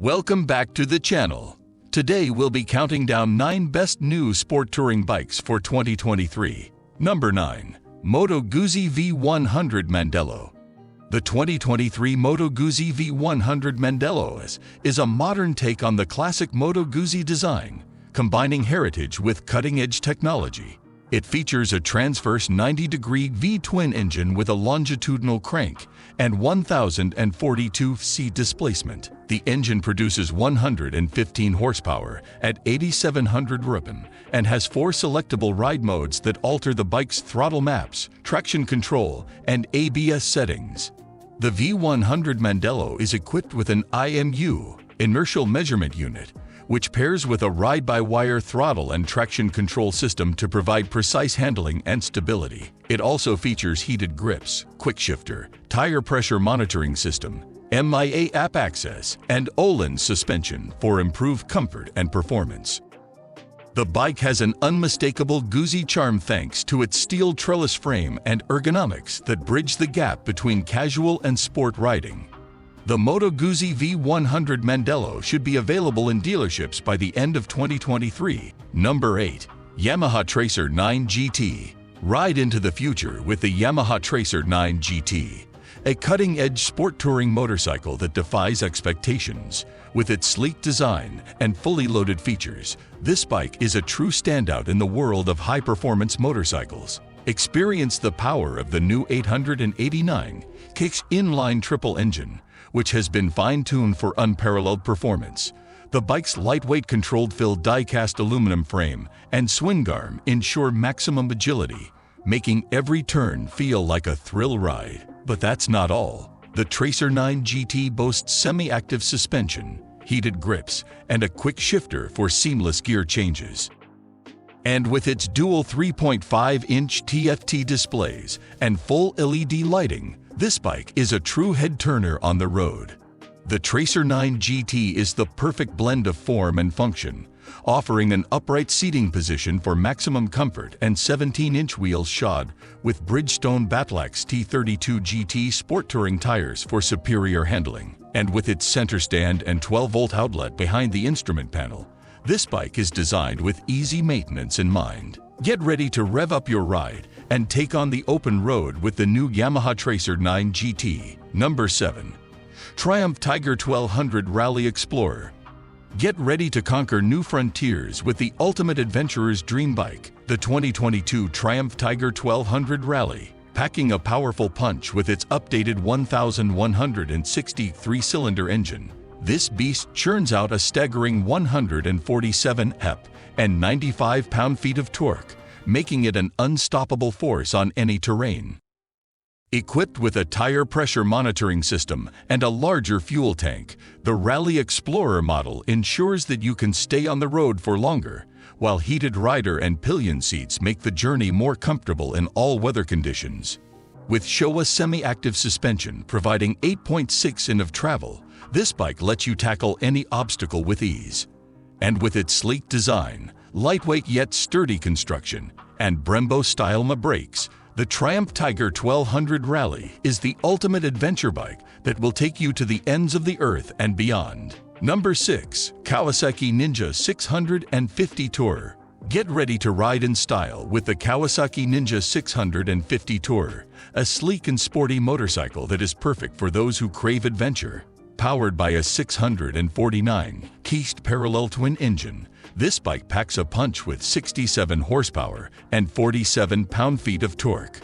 Welcome back to the channel. Today we'll be counting down 9 best new sport touring bikes for 2023. Number 9. Moto Guzzi V100 Mandello. The 2023 Moto Guzzi V100 Mandello is a modern take on the classic Moto Guzzi design, combining heritage with cutting-edge technology. It features a transverse 90-degree V-twin engine with a longitudinal crank and 1,042 displacement. The engine produces 115 horsepower at 8,700 rpm and has 4 selectable ride modes that alter the bike's throttle maps, traction control, and ABS settings. The V100 Mandello is equipped with an IMU, inertial measurement unit, which pairs with a ride-by-wire throttle and traction control system to provide precise handling and stability. It also features heated grips, quick shifter, tire pressure monitoring system, MIA app access, and Öhlins suspension for improved comfort and performance. The bike has an unmistakable Guzzi charm thanks to its steel trellis frame and ergonomics that bridge the gap between casual and sport riding. The Moto Guzzi V100 Mandello should be available in dealerships by the end of 2023. Number 8. Yamaha Tracer 9 GT. Ride into the future with the Yamaha Tracer 9 GT, a cutting-edge sport touring motorcycle that defies expectations. With its sleek design and fully loaded features, this bike is a true standout in the world of high-performance motorcycles. Experience the power of the new 889 kicks inline triple engine, which has been fine-tuned for unparalleled performance. The bike's lightweight controlled-fill die-cast aluminum frame and swing arm ensure maximum agility, making every turn feel like a thrill ride. But that's not all. The Tracer 9 GT boasts semi-active suspension, heated grips, and a quick shifter for seamless gear changes. And with its dual 3.5-inch TFT displays and full LED lighting, this bike is a true head-turner on the road. The Tracer 9 GT is the perfect blend of form and function, offering an upright seating position for maximum comfort and 17-inch wheels shod with Bridgestone Battlax T32 GT sport touring tires for superior handling. And with its center stand and 12-volt outlet behind the instrument panel, this bike is designed with easy maintenance in mind. Get ready to rev up your ride and take on the open road with the new Yamaha Tracer 9 GT. Number 7. Triumph Tiger 1200 Rally Explorer. Get ready to conquer new frontiers with the ultimate adventurer's dream bike, the 2022 Triumph Tiger 1200 Rally. Packing a powerful punch with its updated 1,163-cylinder engine, this beast churns out a staggering 147 HP and 95 pound-feet of torque, making it an unstoppable force on any terrain. Equipped with a tire pressure monitoring system and a larger fuel tank, the Rally Explorer model ensures that you can stay on the road for longer, while heated rider and pillion seats make the journey more comfortable in all weather conditions. With Showa semi-active suspension providing 8.6 in of travel, this bike lets you tackle any obstacle with ease. And with its sleek design, lightweight yet sturdy construction, and Brembo-style brakes, the Triumph Tiger 1200 Rally is the ultimate adventure bike that will take you to the ends of the earth and beyond. Number 6. Kawasaki Ninja 650 Tour. Get ready to ride in style with the Kawasaki Ninja 650 Tour, a sleek and sporty motorcycle that is perfect for those who crave adventure. Powered by a 649 Keist parallel twin engine, this bike packs a punch with 67 horsepower and 47 pound-feet of torque.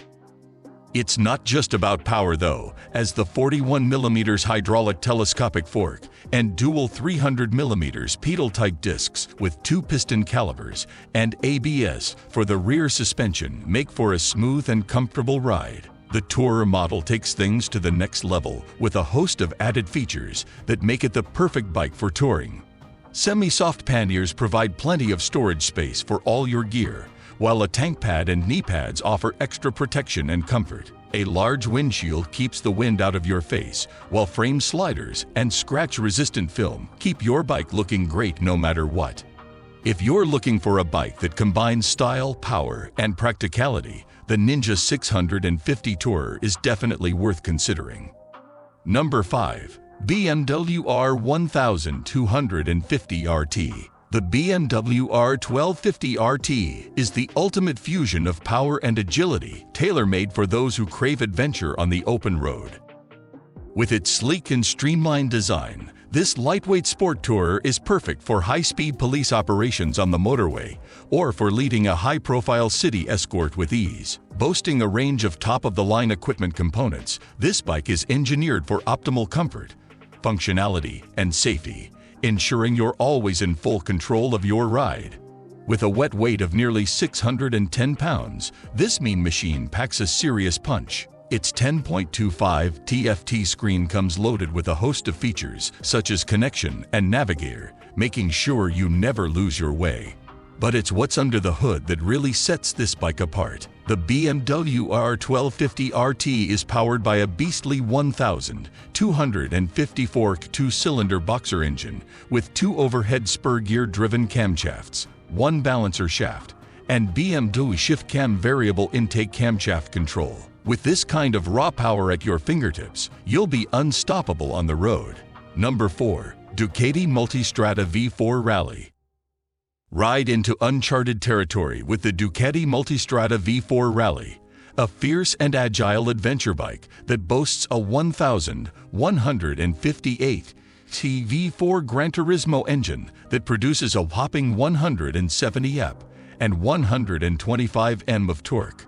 It's not just about power though, as the 41mm hydraulic telescopic fork and dual 300mm pedal-type discs with 2 piston calipers and ABS for the rear suspension make for a smooth and comfortable ride. The Tourer model takes things to the next level with a host of added features that make it the perfect bike for touring. Semi-soft panniers provide plenty of storage space for all your gear, while a tank pad and knee pads offer extra protection and comfort. A large windshield keeps the wind out of your face, while frame sliders and scratch-resistant film keep your bike looking great no matter what. If you're looking for a bike that combines style, power, and practicality, the Ninja 650 Tourer is definitely worth considering. Number 5. BMW R1250 RT. The BMW R1250 RT is the ultimate fusion of power and agility, tailor-made for those who crave adventure on the open road. With its sleek and streamlined design, this lightweight sport tourer is perfect for high-speed police operations on the motorway or for leading a high-profile city escort with ease. Boasting a range of top-of-the-line equipment components, this bike is engineered for optimal comfort, functionality, and safety, ensuring you're always in full control of your ride. With a wet weight of nearly 610 pounds, this mean machine packs a serious punch. Its 10.25 TFT screen comes loaded with a host of features such as connection and navigator, making sure you never lose your way. But it's what's under the hood that really sets this bike apart. The BMW R1250 RT is powered by a beastly 1,254 two-cylinder boxer engine with 2 overhead spur gear-driven camshafts, 1 balancer shaft, and BMW Shift Cam variable intake camshaft control. With this kind of raw power at your fingertips, you'll be unstoppable on the road. Number 4. Ducati Multistrada V4 Rally. Ride into uncharted territory with the Ducati Multistrada V4 Rally, a fierce and agile adventure bike that boasts a 1,158 V4 Gran Turismo engine that produces a whopping 170 ep and 125 Nm of torque.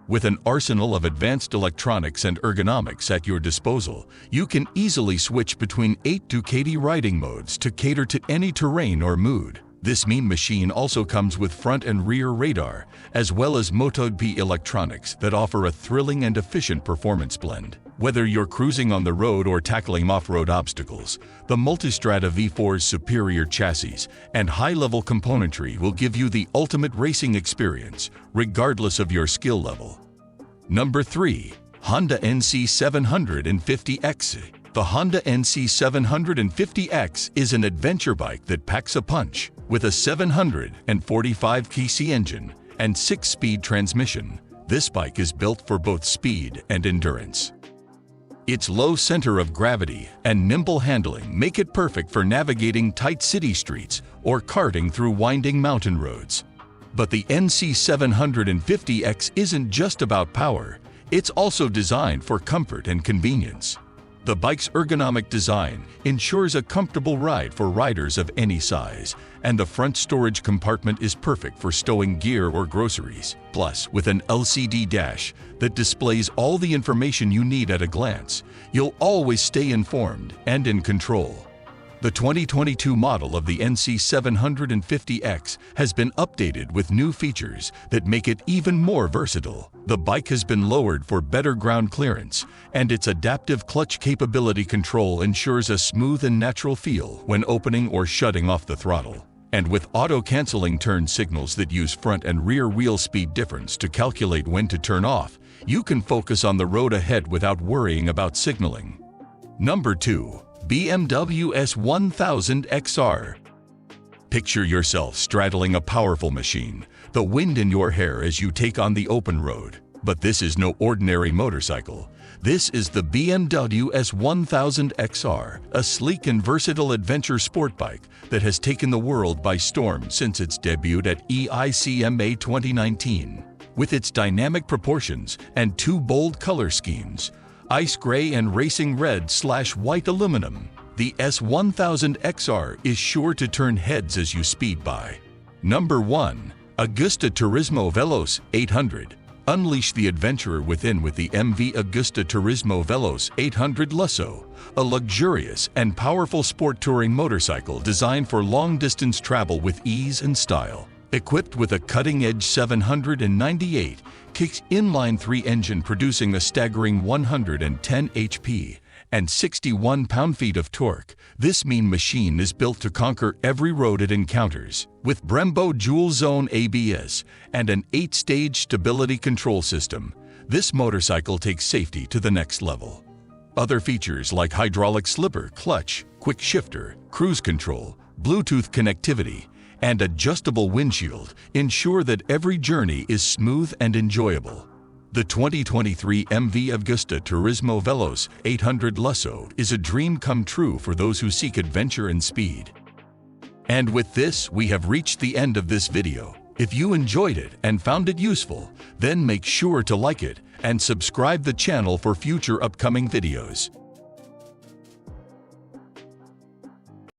With an arsenal of advanced electronics and ergonomics at your disposal, you can easily switch between 8 Ducati riding modes to cater to any terrain or mood. This mean machine also comes with front and rear radar, as well as Moto electronics that offer a thrilling and efficient performance blend. Whether you're cruising on the road or tackling off-road obstacles, the Multistrada V4's superior chassis and high-level componentry will give you the ultimate racing experience, regardless of your skill level. Number 3. Honda NC750X. The Honda NC750X is an adventure bike that packs a punch. With a 745 cc engine and 6-speed transmission, this bike is built for both speed and endurance. Its low center of gravity and nimble handling make it perfect for navigating tight city streets or karting through winding mountain roads. But the NC750X isn't just about power, it's also designed for comfort and convenience. The bike's ergonomic design ensures a comfortable ride for riders of any size, and the front storage compartment is perfect for stowing gear or groceries. Plus, with an LCD dash that displays all the information you need at a glance, you'll always stay informed and in control. The 2022 model of the NC750X has been updated with new features that make it even more versatile. The bike has been lowered for better ground clearance, and its adaptive clutch capability control ensures a smooth and natural feel when opening or shutting off the throttle. And with auto-canceling turn signals that use front and rear wheel speed difference to calculate when to turn off, you can focus on the road ahead without worrying about signaling. Number 2. BMW S1000 XR. Picture yourself straddling a powerful machine, the wind in your hair as you take on the open road. But this is no ordinary motorcycle. This is the BMW S1000 XR, a sleek and versatile adventure sport bike that has taken the world by storm since its debut at EICMA 2019. With its dynamic proportions and 2 bold color schemes, ice gray and racing red/white aluminum, the S1000 XR is sure to turn heads as you speed by. Number 1. Agusta Turismo Veloce 800. Unleash the adventurer within with the MV Agusta Turismo Veloce 800 Lusso, a luxurious and powerful sport touring motorcycle designed for long-distance travel with ease and style. Equipped with a cutting-edge 798 kicks inline 3 engine producing a staggering 110 HP and 61 pound-feet of torque, this mean machine is built to conquer every road it encounters. With Brembo Dual Zone ABS and an 8-stage stability control system, this motorcycle takes safety to the next level. Other features like hydraulic slipper clutch, quick shifter, cruise control, Bluetooth connectivity, and adjustable windshield ensure that every journey is smooth and enjoyable. The 2023 MV Agusta Turismo Veloce 800 Lusso is a dream come true for those who seek adventure and speed. And with this, we have reached the end of this video. If you enjoyed it and found it useful, then make sure to like it and subscribe the channel for future upcoming videos.